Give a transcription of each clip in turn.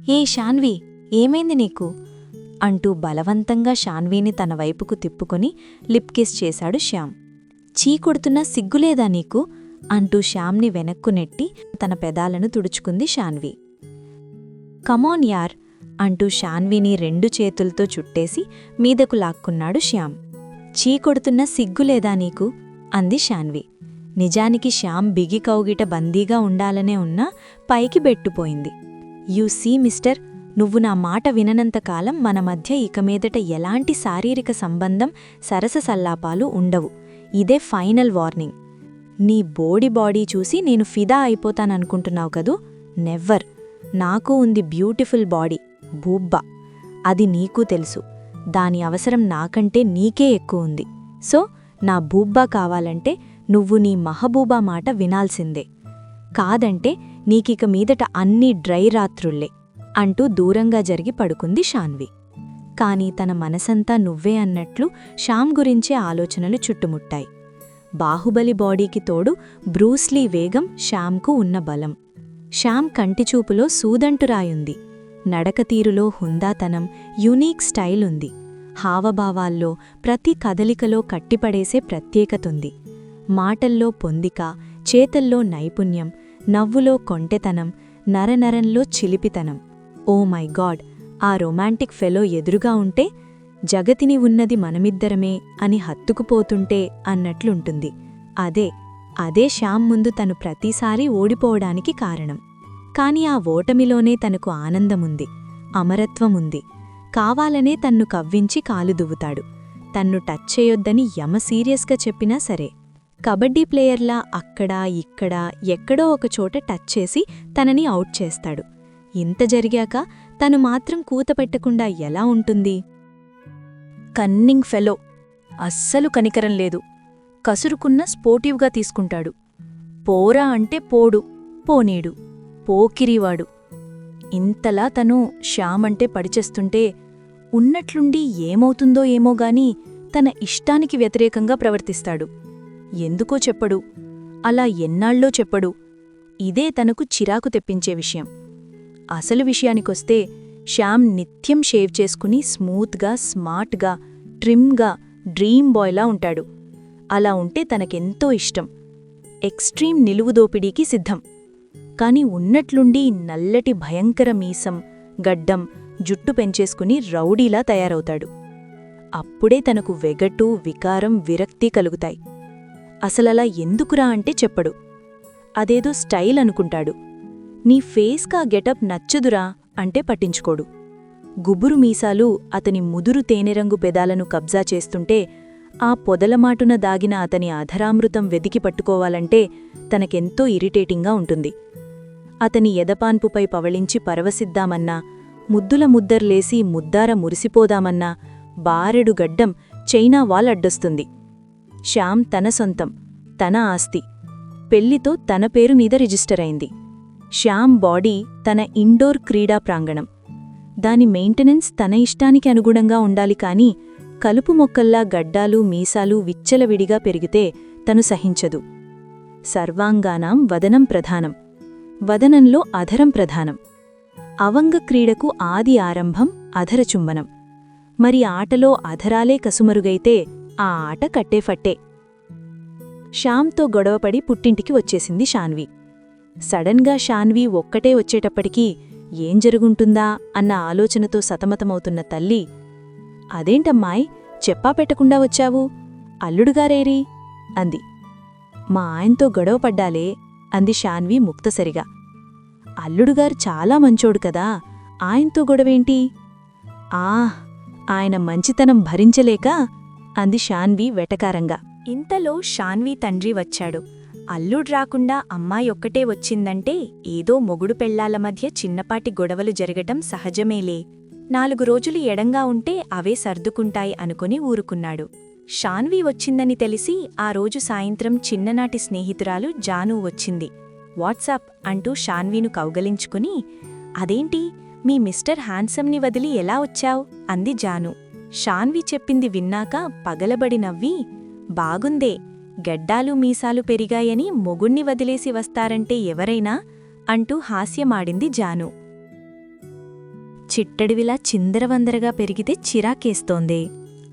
ఏ శాన్వి, ఏమైంది నీకు అంటూ బలవంతంగా శాన్వీని తన వైపుకు తిప్పుకొని లిప్ కిస్ చేశాడు శ్యామ్. చీకొడుతున్నా సిగ్గులేదా నీకు అంటూ శ్యామ్ని వెనక్కు నెట్టి తన పెదాలను తుడుచుకుంది శాన్వి. కమాన్ యార్ అంటూ శాన్విని 2 చేతులతో చుట్టేసి మీదకు లాక్కున్నాడు శ్యామ్. చీకొడుతున్నా సిగ్గులేదా నీకు అంది శాన్వి. నిజానికి శ్యామ్ బిగి కౌగిట బందీగా ఉండాలనే ఉన్నా పైకి బెట్టుపోయింది. యూ సీ మిస్టర్, నువ్వు నా మాట విననంతకాలం మన మధ్య ఇక మీదట ఎలాంటి శారీరక సంబంధం సరససల్లాపాలు ఉండవు. ఇదే ఫైనల్ వార్నింగ్. నీ బాడీ చూసి నేను ఫిదా అయిపోతాననుకుంటున్నావు కదూ? నెవ్వర్. నాకు ఉంది బ్యూటిఫుల్ బాడీ, బూబ్బా. అది నీకూ తెలుసు. దాని అవసరం నాకంటే నీకే ఎక్కువ ఉంది. సో నా బూబ్బా కావాలంటే నువ్వు నీ మహబూబా మాట వినాల్సిందే. కాదంటే నీకిక మీదట అన్ని డ్రై రాత్రుళ్లే అంటూ దూరంగా జరిగి పడుకుంది శాన్వి. కాని తన మనసంతా నువ్వే అన్నట్లు శ్యామ్ గురించే ఆలోచనలు చుట్టుముట్టాయి. బాహుబలి బాడీకి తోడు బ్రూస్లీ వేగం శ్యామ్కు ఉన్న బలం. శ్యామ్ కంటిచూపులో సూదంటురాయుంది. నడకతీరులో హుందాతనం, యునీక్ స్టైల్ ఉంది. హావభావాల్లో, ప్రతి కదలికలో కట్టిపడేసే ప్రత్యేకతుంది. మాటల్లో పొందిక, చేతల్లో నైపుణ్యం, నవ్వులో కొంటెతనం, నరనరంలో చిలిపితనం. ఓ మై గాడ్, ఆ రొమాంటిక్ ఫెలో ఎదురుగా ఉంటే జగతిని ఉన్నది మనమిద్దరమే అని హత్తుకుపోతుంటే అన్నట్లుంటుంది. అదే శ్యామ్ ముందు తను ప్రతిసారీ ఓడిపోవడానికి కారణం. కాని ఆ ఓటమిలోనే తనకు ఆనందముంది, అమరత్వముంది. కావాలనే తన్ను కవ్వించి కాలు దువ్వుతాడు. తన్ను టచ్ చేయొద్దని యమ సీరియస్గా చెప్పినా సరే. కబడ్డీ ప్లేయర్లా అక్కడా ఇక్కడా ఎక్కడో ఒకచోట టచ్ చేసి తనని అవుట్ చేస్తాడు. ఇంత జరిగాక తను మాత్రం కూతపెట్టకుండా ఎలా ఉంటుంది? Cunning fellow. అస్సలు కనికరం లేదు. కసురుకున్న స్పోర్టివ్గా తీసుకుంటాడు. పోరా అంటే పోడు, పోనీడు, పోకిరీవాడు. ఇంతలా తను శ్యామ్ అంటే పడిచేస్తుంటే ఉన్నట్లుండి ఏమవుతుందో ఏమోగాని తన ఇష్టానికి వ్యతిరేకంగా ప్రవర్తిస్తాడు. ఎందుకో చెప్పడు, అలా ఎన్నాళ్ళో చెప్పడు. ఇదే తనకు చిరాకు తెప్పించే విషయం. అసలు విషయానికొస్తే శ్యామ్ నిత్యం షేవ్ చేసుకుని స్మూత్గా, స్మార్ట్గా, ట్రిమ్గా, డ్రీమ్ బాయ్లా ఉంటాడు. అలా ఉంటే తనకెంతో ఇష్టం. ఎక్స్ట్రీమ్ నిలువుదోపిడీకి సిద్ధం. కాని ఉన్నట్లుండి నల్లటి భయంకర మీసం, గడ్డం, జుట్టు పెంచేసుకుని రౌడీలా తయారవుతాడు. అప్పుడే తనకు వెగటు, వికారం, విరక్తి కలుగుతాయి. అసలలా ఎందుకురా అంటే చెప్పడు. అదేదో స్టైల్ అనుకుంటాడు. నీ ఫేస్కా గెటప్ నచ్చదురా అంటే పట్టించుకోడు. గుబురు మీసాలు అతని ముదురు తేనెరంగు పెదాలను కబ్జా చేస్తుంటే ఆ పొదలమాటున దాగిన అతని అధరామృతం వెదికి పట్టుకోవాలంటే తనకెంతో ఇరిటేటింగ్గా ఉంటుంది. అతని ఎదపాన్పుపై పవళించి పరవశిద్దామన్నా, ముద్దుల ముద్దర్లేసి ముద్దార మురిసిపోదామన్నా బారెడు గడ్డం చైనా వాలడ్డొస్తుంది. శ్యామ్ తన సొంతం, తన ఆస్తి. పెళ్లితో తన పేరు మీద రిజిస్టర్ అయింది. శ్యామ్ బాడీ తన ఇండోర్ క్రీడా ప్రాంగణం. దాని మెయింటెనెన్స్ తన ఇష్టానికి అనుగుణంగా ఉండాలి కాని కలుపు మొక్కల్లా గడ్డాలు, మీసాలు విచ్చలవిడిగా పెరిగితే తను సహించదు. సర్వాంగానాం వదనం ప్రధానం. వదనంలో అధరం ప్రధానం. అవంగ క్రీడకు ఆది ఆరంభం అధరచుంబనం. మరి ఆటలో అధరాలే కసుమరుగైతే ఆ ఆట కట్టేఫట్టే. శ్యామ్తో గొడవపడి పుట్టింటికి వచ్చేసింది శాన్వి. సడన్గా శాన్వి ఒక్కటే వచ్చేటప్పటికీ ఏం జరుగుంటుందా అన్న ఆలోచనతో సతమతమవుతున్న తల్లి, అదేంటమ్మాయ్ చెప్పా పెట్టకుండా వచ్చావు? అల్లుడుగారేరి అంది. మా ఆయనతో గొడవపడ్డాలే అంది శాన్వి ముక్తసరిగా. అల్లుడుగారు చాలా మంచోడు కదా, ఆయనతో గొడవేంటి? ఆయన మంచితనం భరించలేక అంది శాన్వి వెటకారంగా. ఇంతలో శాన్వి తండ్రి వచ్చాడు. అల్లుడు రాకుండా అమ్మాయొక్కటే వచ్చిందంటే ఏదో మొగుడు పెళ్లాల మధ్య చిన్నపాటి గొడవలు జరగటం సహజమేలే. 4 రోజులు ఎడంగా ఉంటే అవే సర్దుకుంటాయి అనుకుని ఊరుకున్నాడు. శాన్వి వచ్చిందని తెలిసి ఆ రోజు సాయంత్రం చిన్ననాటి స్నేహితురాలు జాను వచ్చింది. వాట్సాప్ అంటూ శాన్వీను కౌగలించుకుని, అదేంటి మీ మిస్టర్ హ్యాండ్సమ్ని వదిలి ఎలా వచ్చావ్ అంది జాను. శాన్వి చెప్పింది విన్నాక పగలబడి నవ్వి, బాగుందే, గడ్డాలు మీసాలు పెరిగాయని మొగుణ్ణి వదిలేసి వస్తారంటే ఎవరైనా అంటూ హాస్యమాడింది జాను. చిట్టడివిలా చిందరవందరగా పెరిగితే చిరాకేస్తోందే.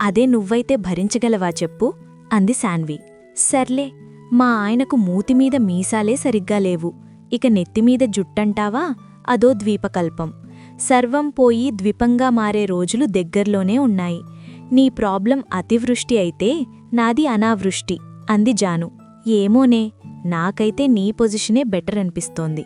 అదే నువ్వైతే భరించగలవా చెప్పు అంది శాన్వి. సర్లే, మా ఆయనకు మూతిమీద మీసాలే సరిగ్గా లేవు, ఇక నెత్తిమీద జుట్టంటావా, అదో ద్వీపకల్పం. సర్వం పోయి ద్వీపంగా మారే రోజులు దగ్గర్లోనే ఉన్నాయి. నీ ప్రాబ్లం అతివృష్టి అయితే నాది అనావృష్టి అంది జాను. ఏమోనే, నాకైతే నీ పొజిషనే బెటర్ అనిపిస్తోంది.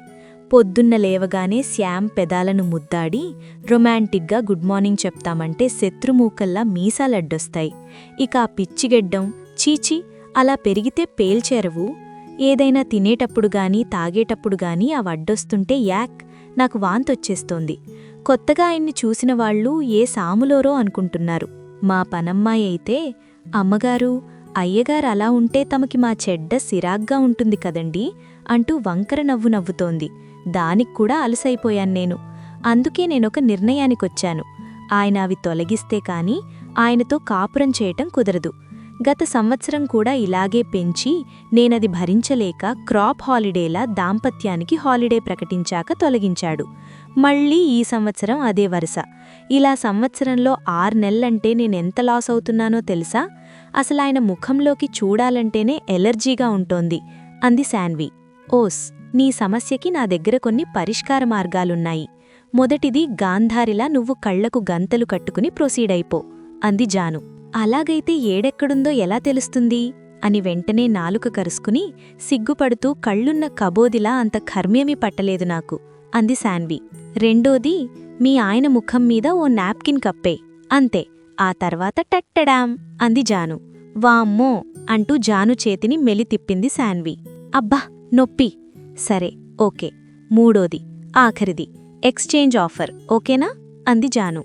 పొద్దున్న లేవగానే శ్యామ్ పెదాలను ముద్దాడి రొమాంటిక్గా గుడ్ మార్నింగ్ చెప్తామంటే శత్రుమూకల్లా మీసాలడ్డొస్తాయి. ఇక ఆ పిచ్చిగెడ్డం, చీచి, అలా పెరిగితే పేల్చేరవు. ఏదైనా తినేటప్పుడు గాని తాగేటప్పుడు గాని అవడ్డొస్తుంటే యాక్, నాకు వాంతొచ్చేస్తోంది. కొత్తగా ఆయన్ని చూసిన వాళ్ళు ఏ సాములోరో అనుకుంటున్నారు. మా పనమ్మాయి అయితే, అమ్మగారు, అయ్యగారు అలా ఉంటే తమకి మా చెడ్డ సిరాగ్గా ఉంటుంది కదండీ అంటూ వంకర నవ్వు నవ్వుతోంది. దానిక్కూడా అలసైపోయాన్నేను. అందుకే నేనొక నిర్ణయానికొచ్చాను. ఆయన అవి తొలగిస్తే కాని ఆయనతో కాపురం చేయటం కుదరదు. గత సంవత్సరం కూడా ఇలాగే పెంచి నేనది భరించలేక క్రాప్ హాలిడేలా దాంపత్యానికి హాలిడే ప్రకటించాక తొలగించాడు. మళ్ళీ ఈ సంవత్సరం అదే వరుస. ఇలా సంవత్సరంలో 6 నెలలంటే నేనెంత లాస్ అవుతున్నానో తెలుసా? అసలాయన ముఖంలోకి చూడాలంటేనే ఎలర్జీగా ఉంటోంది అంది శాన్వి. ఓస్, నీ సమస్యకి నా దగ్గర కొన్ని పరిష్కార మార్గాలున్నాయి. మొదటిది, గాంధారిలా నువ్వు కళ్లకు గంతలు కట్టుకుని ప్రొసీడైపో అంది జాను. అలాగైతే ఏడెక్కడుందో ఎలా తెలుస్తుంది అని వెంటనే నాలుక కరుసుకుని సిగ్గుపడుతూ కళ్ళున్న కబోదిలా అంత కర్మేమీ పట్టలేదు నాకు అంది శాన్వి. రెండోది, మీ ఆయన ముఖం మీద ఓ నాప్కిన్ కప్పే, అంతే. ఆ తర్వాత టట్టడాం అంది జాను. వామ్మో అంటూ జాను చేతిని మెలి తిప్పింది శాన్వి. అబ్బా, నొప్పి. సరే, ఓకే. మూడోది, ఆఖరిది, ఎక్స్చేంజ్ ఆఫర్ ఓకేనా అంది జాను.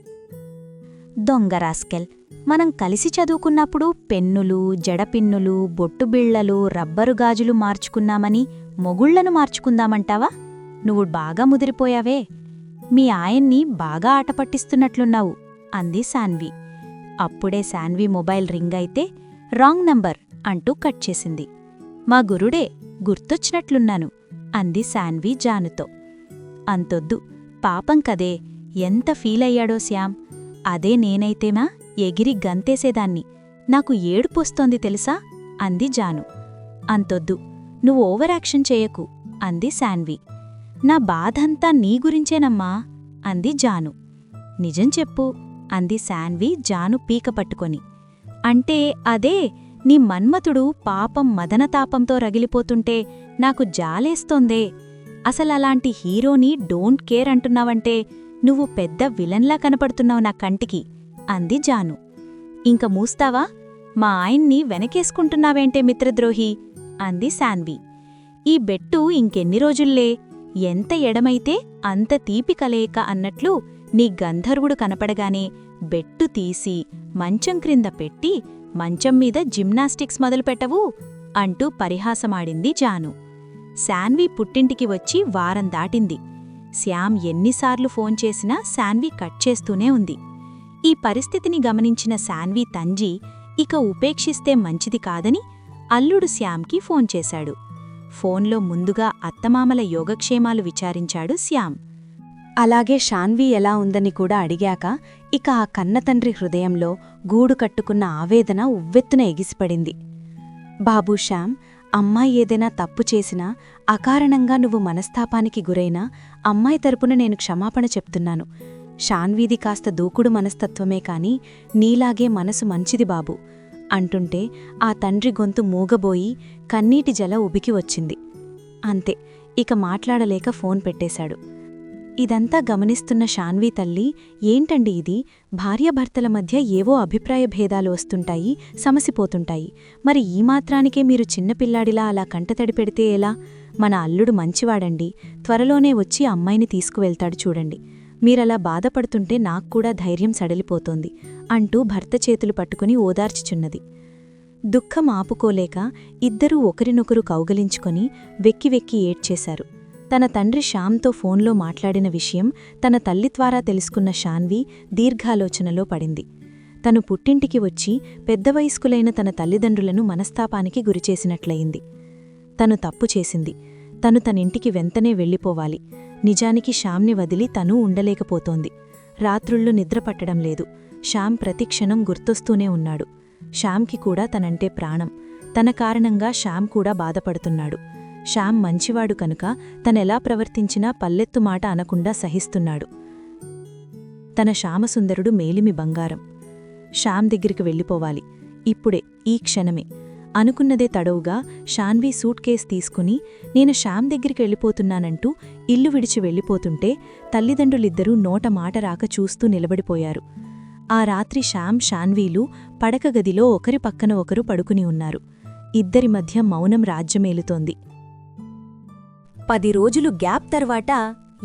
దొంగరాస్కెల్, మనం కలిసి చదువుకున్నప్పుడు పెన్నులు, జడపిన్నులు, బొట్టుబిళ్లలు, రబ్బరు గాజులు మార్చుకున్నామని మొగుళ్లను మార్చుకుందామంటావా? నువ్వు బాగా ముదిరిపోయావే. మీ ఆయన్ని బాగా ఆటపట్టిస్తున్నట్లున్నావు అంది శాన్వి. అప్పుడే శాన్వి మొబైల్ రింగ్ అయితే రాంగ్ నంబర్ అంటూ కట్ చేసింది. మా గురుడే, గుర్తొచ్చినట్లున్నాను అంది శాన్వి జానుతో. అంతొద్దు, పాపం కదే, ఎంత ఫీలయ్యాడో శ్యామ్. అదే నేనైతేమా ఎగిరి గంతేసేదాన్ని. నాకు ఏడుపొస్తోంది తెలుసా అంది జాను. అంతొద్దు, నువ్వు ఓవరాక్షన్ చేయకు అంది శాన్వి. నా బాధంతా నీ గురించేనమ్మా అంది జాను. నిజం చెప్పు అంది శాన్వి జాను పీక పట్టుకొని. అంటే అదే, నీ మన్మతుడు పాపం మదనతాపంతో రగిలిపోతుంటే నాకు జాలేస్తోందే. అసలలాంటి హీరోని డోంట్ కేర్ అంటున్నావంటే నువ్వు పెద్ద విలన్లా కనపడుతున్నావు నా కంటికి అంది జాను. ఇంక మూస్తావా? మా ఆయన్ని వెనకేసుకుంటున్నావేంటే మిత్రద్రోహి అంది శాన్వి. ఈ బెట్టు ఇంకెన్ని రోజుల్లే, ఎంత ఎడమైతే అంత తీపి కలయిక అన్నట్లు నీ గంధర్వుడు కనపడగానే బెట్టు తీసి మంచం క్రింద పెట్టి మంచం మీద జిమ్నాస్టిక్స్ మొదలుపెట్టవు అంటూ పరిహాసమాడింది జాను. శాన్వి పుట్టింటికి వచ్చి వారం దాటింది. శ్యామ్ ఎన్నిసార్లు ఫోన్ చేసినా శాన్వి కట్ చేస్తూనే ఉంది. ఈ పరిస్థితిని గమనించిన శాన్వి తంజి ఇక ఉపేక్షిస్తే మంచిది కాదని అల్లుడు శ్యామ్కి ఫోన్ చేశాడు. ఫోన్లో ముందుగా అత్తమామల యోగక్షేమాలు విచారించాడు శ్యామ్. అలాగే శాన్వి ఎలా ఉందని కూడా అడిగాక ఇక ఆ కన్నతండ్రి హృదయంలో గూడు కట్టుకున్న ఆవేదన ఉవ్వెత్తున ఎగిసిపడింది. బాబూ శ్యామ్, అమ్మాయి ఏదైనా తప్పు చేసినా, అకారణంగా నువ్వు మనస్తాపానికి గురైనా అమ్మాయి తరపున నేను క్షమాపణ చెప్తున్నాను. శాన్వీది కాస్త దూకుడు మనస్తత్వమే కాని నీలాగే మనసు మంచిది బాబూ అంటుంటే ఆ తండ్రి గొంతు మూగబోయి కన్నీటి జల ఉబికి వచ్చింది. అంతే, ఇక మాట్లాడలేక ఫోన్ పెట్టేశాడు. ఇదంతా గమనిస్తున్న శాన్వి తల్లి, ఏంటండి ఇది, భార్యాభర్తల మధ్య ఏవో అభిప్రాయ భేదాలు వస్తుంటాయి, సమసిపోతుంటాయి. మరి ఈ మాత్రానికే మీరు చిన్నపిల్లాడిలా అలా కంటతడి పెడితే ఎలా? మన అల్లుడు మంచివాడండి, త్వరలోనే వచ్చి అమ్మాయిని తీసుకువెళ్తాడు చూడండి. మీరలా బాధపడుతుంటే నాక్కూడా ధైర్యం సడలిపోతోంది అంటూ భర్త చేతులు పట్టుకుని ఓదార్చుచున్నది. దుఃఖం ఆపుకోలేక ఇద్దరూ ఒకరినొకరు కౌగలించుకొని వెక్కి వెక్కి ఏడ్చేశారు. తన తండ్రి శ్యామ్తో ఫోన్లో మాట్లాడిన విషయం తన తల్లి ద్వారా తెలుసుకున్న శాన్వి దీర్ఘాలోచనలో పడింది. తను పుట్టింటికి వచ్చి పెద్ద వయస్కులైన తన తల్లిదండ్రులను మనస్తాపానికి గురిచేసినట్లయింది. తను తప్పు చేసింది. తను తనింటికి వెంటనే వెళ్ళిపోవాలి. నిజానికి శ్యామ్ని వదిలి తనూ ఉండలేకపోతోంది. రాత్రుళ్ళు నిద్రపట్టడం లేదు. శ్యామ్ ప్రతిక్షణం గుర్తొస్తూనే ఉన్నాడు. శ్యామ్కి కూడా తనంటే ప్రాణం. తన కారణంగా శ్యామ్ కూడా బాధపడుతున్నాడు. శ్యామ్ మంచివాడు కనుక తనెలా ప్రవర్తించినా పల్లెత్తు మాట అనకుండా సహిస్తున్నాడు. తన శ్యామసుందరుడు మేలిమి బంగారం. శ్యామ్ దగ్గరికి వెళ్ళిపోవాలి, ఇప్పుడే, ఈ క్షణమే అనుకున్నదే తడవుగా శాన్వి సూట్ కేస్ తీసుకుని నేను శ్యామ్ దగ్గరికి వెళ్ళిపోతున్నానంటూ ఇల్లు విడిచి వెళ్ళిపోతుంటే తల్లిదండ్రులిద్దరూ నోట మాట రాక చూస్తూ నిలబడిపోయారు. ఆ రాత్రి శ్యామ్ శాన్వీలు పడకగదిలో ఒకరి పక్కన ఒకరు పడుకుని ఉన్నారు. ఇద్దరి మధ్య మౌనం రాజ్యమేలుతోంది. 10 రోజులు గ్యాప్ తర్వాత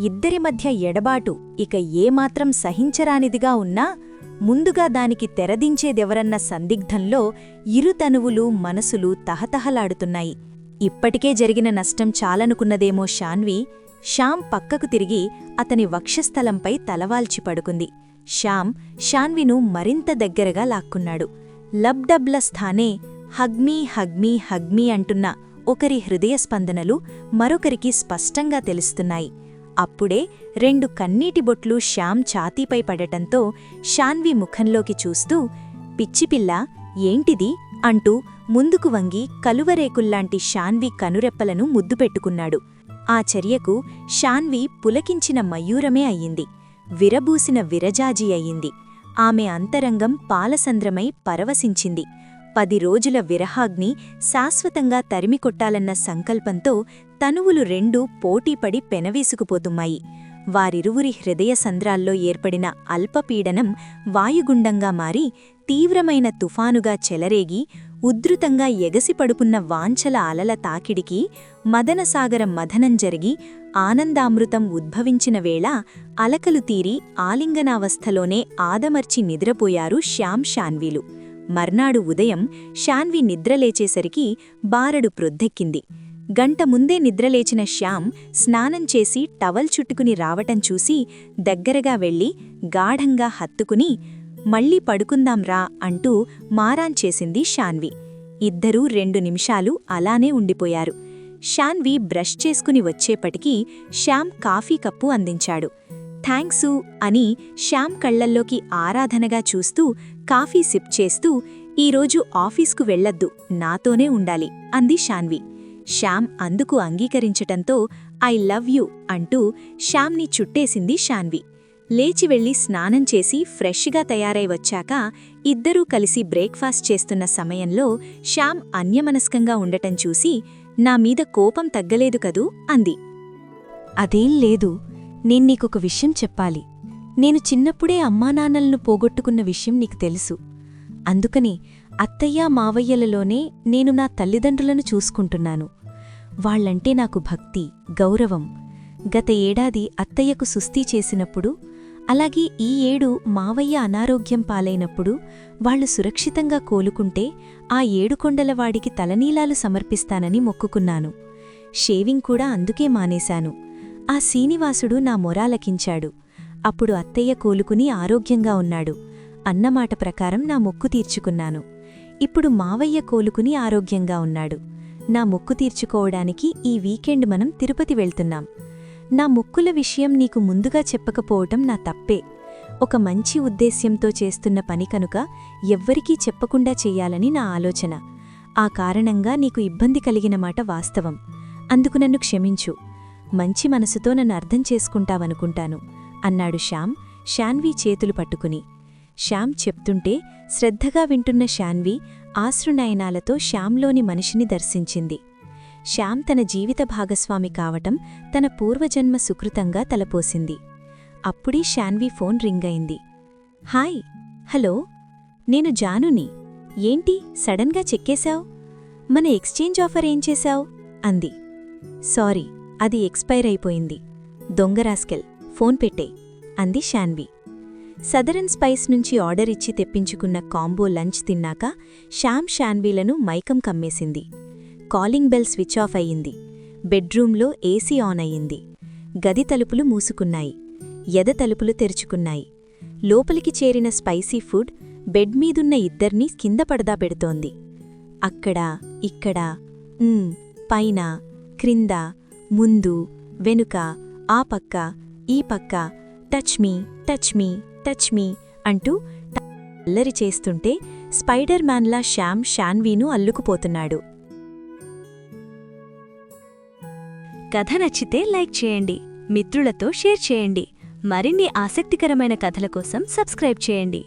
ఇద్దరి మధ్య ఎడబాటు ఇక ఏమాత్రం సహించరానిదిగా ఉన్నా ముందుగా దానికి తెరదించేదెవరన్న సందిగ్ధంలో ఇరు తనువులు మనసులు తహతహలాడుతున్నాయి. ఇప్పటికే జరిగిన నష్టం చాలనుకున్నదేమో శాన్వి. శ్యామ్ పక్కకు తిరిగి అతని వక్షస్థలంపై తలవాల్చి పడుకుంది. శ్యామ్ శాన్విను మరింత దగ్గరగా లాక్కున్నాడు. లబ్డబ్ల స్థానే హగ్మీ హగ్మీ హగ్మీ అంటున్న ఒకరి హృదయస్పందనలు మరొకరికి స్పష్టంగా తెలుస్తున్నాయి. అప్పుడే 2 కన్నీటి బొట్లు శ్యామ్ ఛాతీపై పడటంతో శాన్వి ముఖంలోకి చూస్తూ, పిచ్చిపిల్లా, ఏంటిది అంటూ ముందుకు వంగి కలువరేకుల్లాంటి శాన్వి కనురెప్పలను ముద్దుపెట్టుకున్నాడు. ఆ చర్యకు శాన్వి పులకించిన మయూరమే అయ్యింది. విరబూసిన విరజాజి అయ్యింది. ఆమె అంతరంగం పాలసంద్రమై పరవశించింది. 10 రోజుల విరహాగ్ని శాశ్వతంగా తరిమికొట్టాలన్న సంకల్పంతో తనువులు 2 పోటీపడి పెనవేసుకుపోతున్నాయి. వారిరువురి హృదయ సంద్రాల్లో ఏర్పడిన అల్పపీడనం వాయుగుండంగా మారి తీవ్రమైన తుఫానుగా చెలరేగి ఉద్ధృతంగా ఎగసిపడుపున్న వాంఛల అలల తాకిడికి మదనసాగర మథనం జరిగి ఆనందామృతం ఉద్భవించిన వేళ అలకలు తీరి ఆలింగనావస్థలోనే ఆదమర్చి నిద్రపోయారు శ్యామ్ శాన్వీలు. మర్నాడు ఉదయం శాన్వి నిద్రలేచేసరికి బారడు ప్రొద్దెక్కింది. గంట ముందే నిద్రలేచిన శ్యామ్ స్నానం చేసి టవల్ చుట్టుకుని రావటం చూసి దగ్గరగా వెళ్ళి గాఢంగా హత్తుకుని మళ్ళీ పడుకుందాంరా అంటూ మారాంచేసింది శాన్వి. ఇద్దరూ 2 నిమిషాలు అలానే ఉండిపోయారు. శాన్వి బ్రష్ చేసుకుని వచ్చేపటికి శ్యామ్ కాఫీ కప్పు అందించాడు. థ్యాంక్సు అని శ్యామ్ కళ్లల్లోకి ఆరాధనగా చూస్తూ కాఫీ సిప్ చేస్తూ, ఈరోజు ఆఫీస్కు వెళ్లొద్దు, నాతోనే ఉండాలి అంది శాన్వి. శ్యామ్ అందుకు అంగీకరించటంతో ఐ లవ్ యూ అంటూ శ్యామ్ని చుట్టేసింది శాన్వి. లేచి వెళ్లి స్నానం చేసి ఫ్రెష్గా తయారై వచ్చాక ఇద్దరూ కలిసి బ్రేక్ఫాస్ట్ చేస్తున్న సమయంలో శ్యామ్ అన్యమనస్కంగా ఉండటం చూసి, నా మీద కోపం తగ్గలేదు కదూ అంది. అదేం లేదు, నేన్నీకొక విషయం చెప్పాలి. నేను చిన్నప్పుడే అమ్మానాన్నలను పోగొట్టుకున్న విషయం నీకు తెలుసు. అందుకని అత్తయ్య మావయ్యలలోనే నేను నా తల్లిదండ్రులను చూసుకుంటున్నాను. వాళ్లంటే నాకు భక్తి, గౌరవం. గత ఏడాది అత్తయ్యకు సుస్థి చేసినప్పుడు, అలాగే ఈ ఏడు మావయ్య అనారోగ్యం పాలైనప్పుడు వాళ్లు సురక్షితంగా కోలుకుంటే ఆ 7 కొండలవాడికి తలనీలాలు సమర్పిస్తానని మొక్కుకున్నాను. షేవింగ్ కూడా అందుకే మానేశాను. ఆ శ్రీనివాసుడు నా మొరాలకించాడు. అప్పుడు అత్తయ్య కోలుకుని ఆరోగ్యంగా ఉన్నాడు. అన్నమాట ప్రకారం నా మొక్కు తీర్చుకున్నాను. ఇప్పుడు మావయ్య కోలుకుని ఆరోగ్యంగా ఉన్నాడు. నా మొక్కు తీర్చుకోవడానికి ఈ వీకెండ్ మనం తిరుపతి వెళ్తున్నాం. నా మొక్కుల విషయం నీకు ముందుగా చెప్పకపోవటం నా తప్పే. ఒక మంచి ఉద్దేశ్యంతో చేస్తున్న పని కనుక ఎవ్వరికీ చెప్పకుండా చెయ్యాలని నా ఆలోచన. ఆ కారణంగా నీకు ఇబ్బంది కలిగిన మాట వాస్తవం. అందుకు నన్ను క్షమించు. మంచి మనసుతో నన్ను అర్థం చేసుకుంటావనుకుంటాను అన్నాడు శ్యామ్ శాన్వి చేతులు పట్టుకుని. శ్యామ్ చెప్తుంటే శ్రద్ధగా వింటున్న శాన్వి ఆశ్రునయనాలతో శ్యామ్లోని మనిషిని దర్శించింది. శ్యామ్ తన జీవిత భాగస్వామి కావటం తన పూర్వజన్మ సుకృతంగా తలపోసింది. అప్పుడే శాన్వి ఫోన్ రింగయింది. హాయ్, హలో, నేను జానుని. ఏంటి సడన్గా చెక్కేశావ్? మన ఎక్స్చేంజ్ ఆఫర్ ఏం చేశావ్ అంది. సారీ, అది ఎక్స్పైర్ అయిపోయింది. దొంగరాస్కెల్, ఫోన్ పెట్టే అంది శాన్వి. సదరన్ స్పైస్ నుంచి ఆర్డర్ ఇచ్చి తెప్పించుకున్న కాంబో లంచ్ తిన్నాక శ్యామ్ శాన్వీలను మైకం కమ్మేసింది. కాలింగ్ బెల్ స్విచ్ ఆఫ్ అయ్యింది. బెడ్రూంలో ఏసీ ఆన్ అయ్యింది. గది తలుపులు మూసుకున్నాయి. ఎద తలుపులు తెరుచుకున్నాయి. లోపలికి చేరిన స్పైసీ ఫుడ్ బెడ్ మీదున్న ఇద్దర్నీ కింద పడదా పెడుతోంది. అక్కడా ఇక్కడా, పైన, క్రింద, ముందు, వెనుక, ఆ పక్క, ఈ పక్క touch me touch me touch me అంటూ అల్లరి చేస్తుంటే స్పైడర్ మ్యాన్లా శ్యామ్ శాన్వీను అల్లుకుపోతున్నాడు. కథ నచ్చితే లైక్ చేయండి, మిత్రులతో షేర్ చేయండి. మరిన్ని ఆసక్తికరమైన కథల కోసం సబ్స్క్రైబ్ చేయండి.